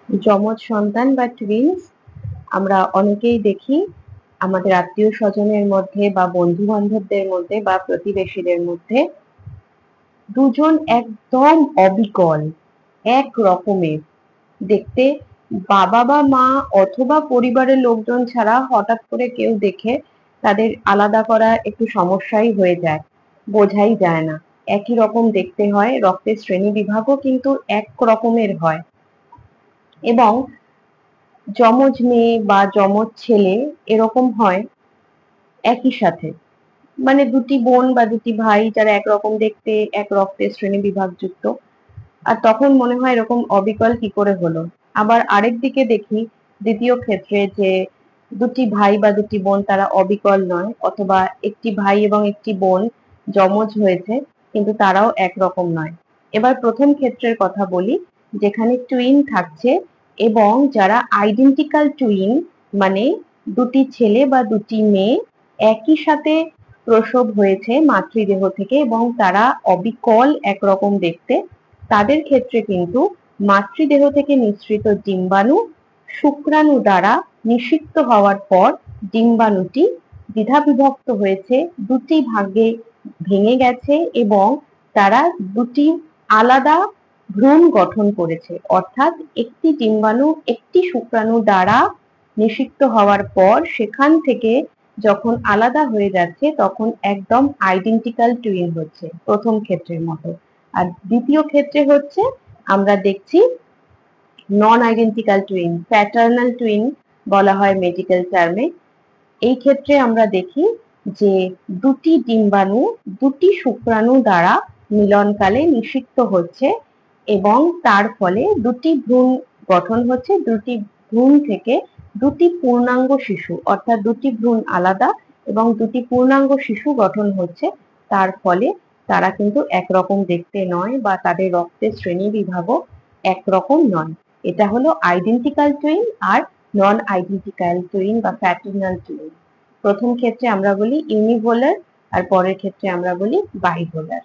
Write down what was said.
যমজ সন্তান বা টুইনস আমরা অনেকেই দেখি আমাদের আত্মীয় স্বজনের মধ্যে বা বন্ধু বান্ধবদের মধ্যে বা প্রতিবেশীদের মধ্যে দুজন একদম অবিকল, এক রকমের দেখতে। বাবা বা মা অথবা পরিবারের লোকজন ছাড়া হঠাৎ করে কেউ দেখে তাদের আলাদা করা একটু সমস্যাই হয়ে যায়, বোঝাই যায় না। একই রকম দেখতে হয়, রক্তের শ্রেণী বিভাগও কিন্তু এক রকমের হয়। এবং যমজ মেয়ে বা যমজ ছেলে এরকম হয় একই সাথে, মানে দুটি বোন বা দুটি ভাই যারা একরকম দেখতে, এক রক্তের শ্রেণী বিভাগযুক্ত, আর তখন মনে হয় এরকম অবিকল কি করে হলো। আবার আরেক দিকে দেখি দ্বিতীয় ক্ষেত্রে যে দুটি ভাই বা দুটি বোন তারা অবিকল নয়, অথবা একটি ভাই এবং একটি বোন যমজ হয়েছে কিন্তু তারাও একরকম নয়। এবার প্রথম ক্ষেত্রের কথা বলি, যেখানে টুইন থাকছে এবং যারা আইডেন্টিক্যাল টুইন, মানে দুটি ছেলে বা দুটি মেয়ে একই সাথে প্রসব হয়েছে মাতৃদেহ থেকে এবং তারা অবিকল একরকম দেখতে, তাদের ক্ষেত্রে কিন্তু মাতৃদেহ থেকে নিঃসৃত ডিম্বাণু শুক্রাণু দ্বারা নিষিক্ত হওয়ার পর ডিম্বাণুটি দ্বিধাবিভক্ত হয়েছে, দুটি ভাগে ভেঙে গেছে এবং তারা দুটি আলাদা ভ্রূণ গঠন করেছে। অর্থাৎ একটি ডিম্বাণু একটি শুক্রাণু দ্বারা নিষিক্ত হওয়ার পর সেখান থেকে যখন আলাদা হয়ে যাচ্ছে তখন একদম আইডেন্টিক্যাল টুইন হচ্ছে, প্রথম ক্ষেত্রের মতো। আর দ্বিতীয় ক্ষেত্রে হচ্ছে আমরা দেখছি নন আইডেন্টিক্যাল টুইন, প্যাটার্নাল টুইন বলা হয় মেডিকেল টার্মে। এই ক্ষেত্রে আমরা দেখি যে দুটি ডিম্বাণু দুটি শুক্রাণু দ্বারা মিলনকালে নিষিক্ত হচ্ছে এবং তার ফলে দুটি ভ্রূণ গঠন হচ্ছে, দুটি ভ্রূণ থেকে দুটি পূর্ণাঙ্গ শিশু, অর্থাৎ দুটি ভ্রূণ আলাদা এবং দুটি পূর্ণাঙ্গ শিশু গঠন হচ্ছে। তার ফলে তারা কিন্তু একরকম দেখতে নয় বা তাদের রক্তের শ্রেণী বিভাগও একরকম নয়। এটা হলো আইডেন্টিক্যাল টুইন আর নন আইডেন্টিক্যাল টুইন বা প্যাটার্নাল টুইন। প্রথম ক্ষেত্রে আমরা বলি ইউনিভোলার আর পরের ক্ষেত্রে আমরা বলি বাইপোলার।